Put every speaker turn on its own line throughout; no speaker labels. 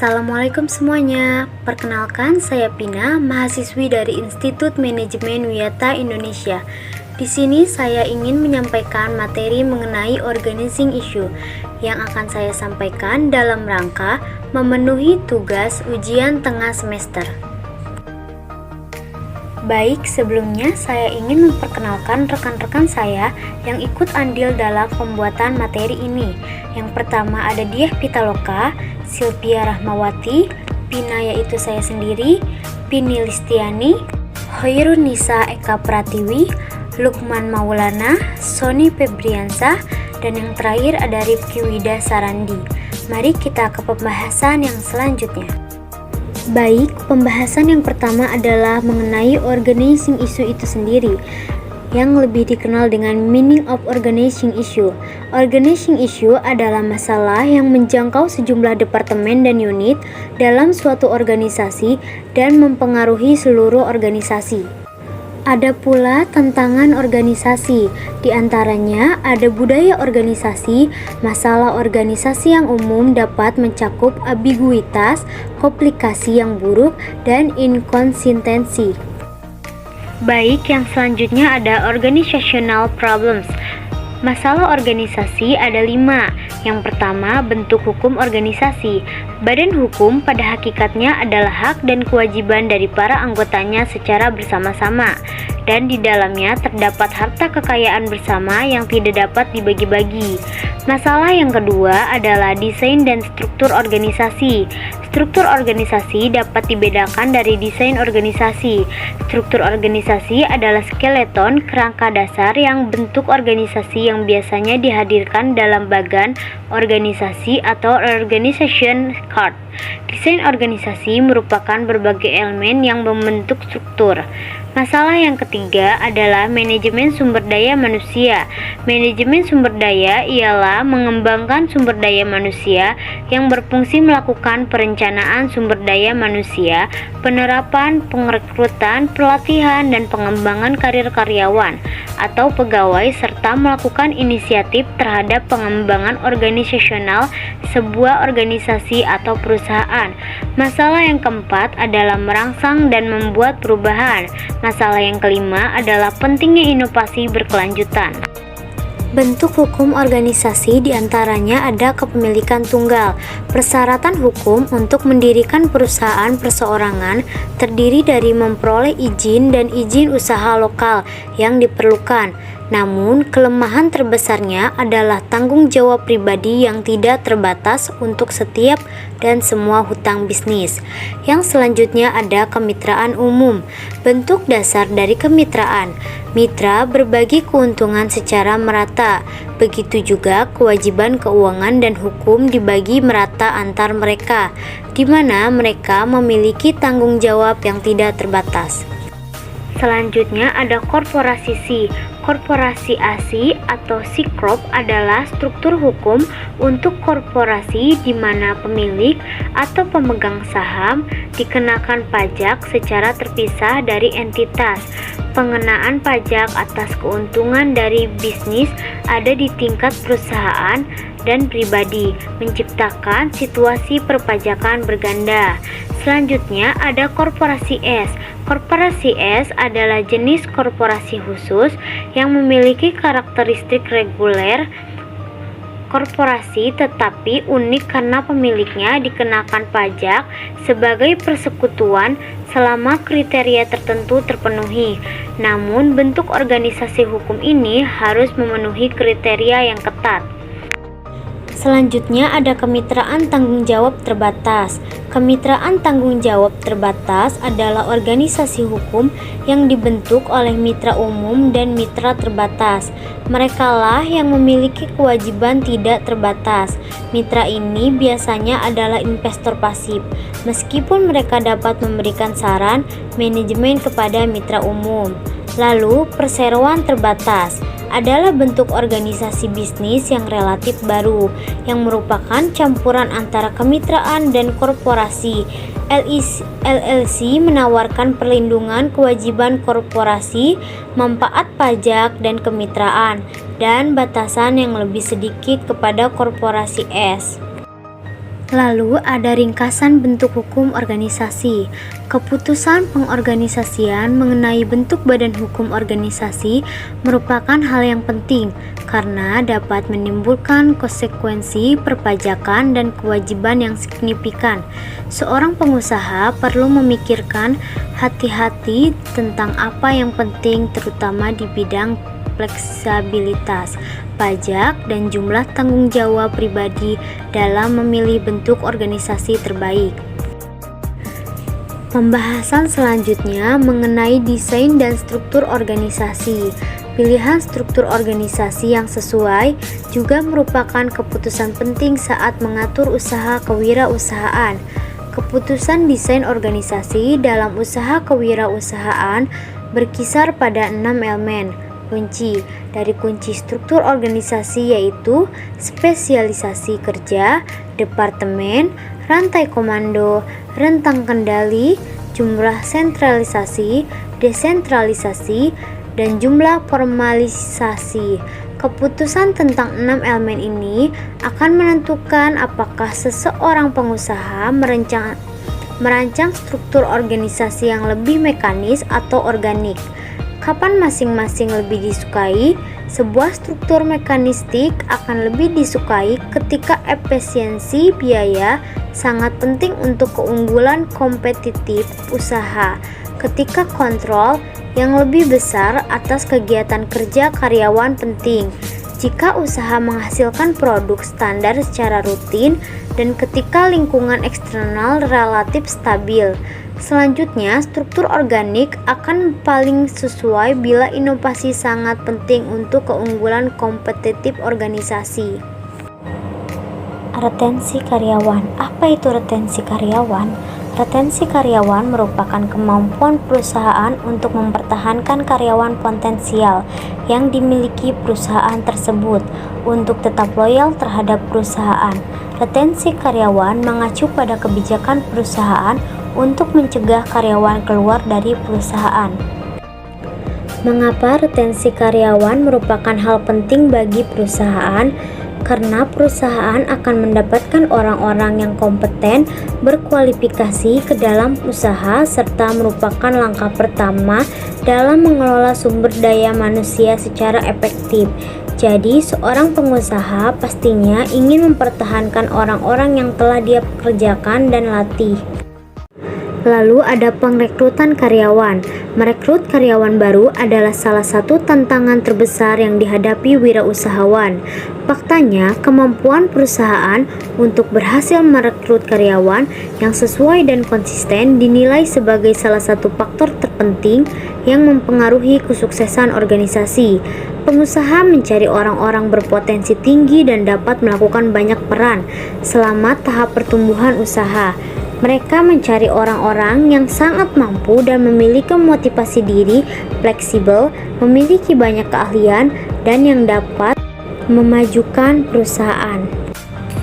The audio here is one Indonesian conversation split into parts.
Assalamualaikum semuanya. Perkenalkan, saya Pina, mahasiswi dari Institut Manajemen Wiyata Indonesia. Di sini saya ingin menyampaikan materi mengenai organizing issue yang akan saya sampaikan dalam rangka memenuhi tugas ujian tengah semester. Baik, sebelumnya saya ingin memperkenalkan rekan-rekan saya yang ikut andil dalam pembuatan materi ini. Yang pertama ada Diah Pitaloka, Sylvia Rahmawati, Pina yaitu saya sendiri, Pini Listiani, Hoirun Nisa Eka Pratiwi, Lukman Maulana, Sony Febriansah, dan yang terakhir ada Rifki Wida Sarandi. Mari kita ke pembahasan yang selanjutnya. Baik, pembahasan yang pertama adalah mengenai organizing issue itu sendiri, yang lebih dikenal dengan meaning of organizing issue. Organizing issue adalah masalah yang menjangkau sejumlah departemen dan unit dalam suatu organisasi dan mempengaruhi seluruh organisasi. Ada pula tantangan organisasi, di antaranya ada budaya organisasi. Masalah organisasi yang umum dapat mencakup ambiguitas, komplikasi yang buruk, dan inkonsistensi. Baik, yang selanjutnya ada organizational problems. Masalah organisasi ada 5. Yang pertama, bentuk hukum organisasi. Badan hukum pada hakikatnya adalah hak dan kewajiban dari para anggotanya secara bersama-sama, dan di dalamnya terdapat harta kekayaan bersama yang tidak dapat dibagi-bagi. Masalah yang kedua adalah desain dan struktur organisasi. Struktur organisasi dapat dibedakan dari desain organisasi. Struktur organisasi adalah skeleton, kerangka dasar yang bentuk organisasi yang biasanya dihadirkan dalam bagan organisasi atau organization chart. Desain organisasi merupakan berbagai elemen yang membentuk struktur. Masalah yang ketiga adalah manajemen sumber daya manusia. Manajemen sumber daya ialah mengembangkan sumber daya manusia yang berfungsi melakukan perencanaan sumber daya manusia, penerapan, pengrekrutan, pelatihan, dan pengembangan karir karyawan atau pegawai, serta melakukan inisiatif terhadap pengembangan organisasional sebuah organisasi atau perusahaan. Masalah yang keempat adalah merangsang dan membuat perubahan. Masalah yang kelima adalah pentingnya inovasi berkelanjutan. Bentuk hukum organisasi diantaranya ada kepemilikan tunggal. Persyaratan hukum untuk mendirikan perusahaan perseorangan terdiri dari memperoleh izin dan izin usaha lokal yang diperlukan. Namun, kelemahan terbesarnya adalah tanggung jawab pribadi yang tidak terbatas untuk setiap dan semua hutang bisnis. Yang selanjutnya ada kemitraan umum. Bentuk dasar dari kemitraan. Mitra berbagi keuntungan secara merata. Begitu juga kewajiban keuangan dan hukum dibagi merata antar mereka, di mana mereka memiliki tanggung jawab yang tidak terbatas. Selanjutnya ada korporasi C. Korporasi ASI atau C Corp adalah struktur hukum untuk korporasi di mana pemilik atau pemegang saham dikenakan pajak secara terpisah dari entitas. Pengenaan pajak atas keuntungan dari bisnis ada di tingkat perusahaan dan pribadi, menciptakan situasi perpajakan berganda. Selanjutnya ada korporasi S. Korporasi S adalah jenis korporasi khusus yang memiliki karakteristik reguler korporasi tetapi unik karena pemiliknya dikenakan pajak sebagai persekutuan selama kriteria tertentu terpenuhi. Namun bentuk organisasi hukum ini harus memenuhi kriteria yang ketat. Selanjutnya ada kemitraan tanggung jawab terbatas. Kemitraan tanggung jawab terbatas adalah organisasi hukum yang dibentuk oleh mitra umum dan mitra terbatas. Merekalah yang memiliki kewajiban tidak terbatas. Mitra ini biasanya adalah investor pasif, meskipun mereka dapat memberikan saran manajemen kepada mitra umum. Lalu, perseroan terbatas adalah bentuk organisasi bisnis yang relatif baru, yang merupakan campuran antara kemitraan dan korporasi. LLC menawarkan perlindungan kewajiban korporasi, manfaat pajak dan kemitraan, dan batasan yang lebih sedikit kepada korporasi S. Lalu ada ringkasan bentuk hukum organisasi. Keputusan pengorganisasian mengenai bentuk badan hukum organisasi merupakan hal yang penting karena dapat menimbulkan konsekuensi perpajakan dan kewajiban yang signifikan. Seorang pengusaha perlu memikirkan hati-hati tentang apa yang penting, terutama di bidang fleksibilitas, pajak, dan jumlah tanggung jawab pribadi dalam memilih bentuk organisasi terbaik. Pembahasan selanjutnya mengenai desain dan struktur organisasi. Pilihan struktur organisasi yang sesuai juga merupakan keputusan penting saat mengatur usaha kewirausahaan. Keputusan desain organisasi dalam usaha kewirausahaan berkisar pada 6 elemen kunci. Dari kunci struktur organisasi yaitu spesialisasi kerja, departemen, rantai komando, rentang kendali, jumlah sentralisasi, desentralisasi, dan jumlah formalisasi. Keputusan tentang 6 elemen ini akan menentukan apakah seseorang pengusaha merancang struktur organisasi yang lebih mekanis atau organik. Kapan masing-masing lebih disukai? Sebuah struktur mekanistik akan lebih disukai ketika efisiensi biaya sangat penting untuk keunggulan kompetitif usaha, ketika kontrol yang lebih besar atas kegiatan kerja karyawan penting, jika usaha menghasilkan produk standar secara rutin, dan ketika lingkungan eksternal relatif stabil. Selanjutnya, struktur organik akan paling sesuai bila inovasi sangat penting untuk keunggulan kompetitif organisasi. Retensi karyawan. Apa itu retensi karyawan? Retensi karyawan merupakan kemampuan perusahaan untuk mempertahankan karyawan potensial yang dimiliki perusahaan tersebut untuk tetap loyal terhadap perusahaan. Retensi karyawan mengacu pada kebijakan perusahaan untuk mencegah karyawan keluar dari perusahaan. Mengapa retensi karyawan merupakan hal penting bagi perusahaan? Karena perusahaan akan mendapatkan orang-orang yang kompeten, berkualifikasi ke dalam usaha, serta merupakan langkah pertama dalam mengelola sumber daya manusia secara efektif. Jadi, seorang pengusaha pastinya ingin mempertahankan orang-orang yang telah dia kerjakan dan latih. Lalu ada pengrekrutan karyawan. Merekrut karyawan baru adalah salah satu tantangan terbesar yang dihadapi wirausahawan. Faktanya, kemampuan perusahaan untuk berhasil merekrut karyawan yang sesuai dan konsisten dinilai sebagai salah satu faktor terpenting yang mempengaruhi kesuksesan organisasi. Pengusaha mencari orang-orang berpotensi tinggi dan dapat melakukan banyak peran selama tahap pertumbuhan usaha. Mereka mencari orang-orang yang sangat mampu dan memiliki motivasi diri, fleksibel, memiliki banyak keahlian, dan yang dapat memajukan perusahaan.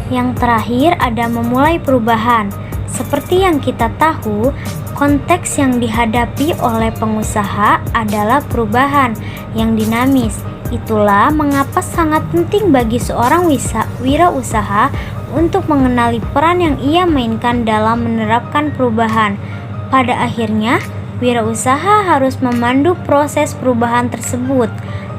Yang terakhir ada memulai perubahan. Seperti yang kita tahu, konteks yang dihadapi oleh pengusaha adalah perubahan yang dinamis. Itulah mengapa sangat penting bagi seorang wirausaha untuk mengenali peran yang ia mainkan dalam menerapkan perubahan. Pada akhirnya, wirausaha harus memandu proses perubahan tersebut.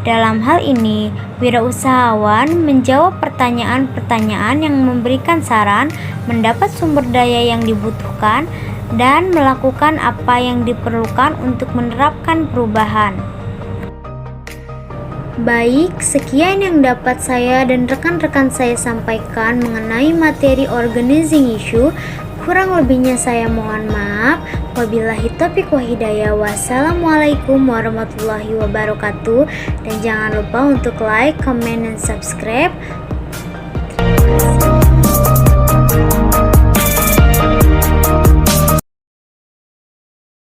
Dalam hal ini, wirausahawan menjawab pertanyaan-pertanyaan yang memberikan saran, mendapat sumber daya yang dibutuhkan, dan melakukan apa yang diperlukan untuk menerapkan perubahan. Baik, sekian yang dapat saya dan rekan-rekan saya sampaikan mengenai materi organizing issue. Kurang lebihnya saya mohon maaf. Wabillahi taufiq wa hidayah. Wassalamualaikum warahmatullahi wabarakatuh. Dan jangan lupa untuk like, comment, dan subscribe. Terima kasih.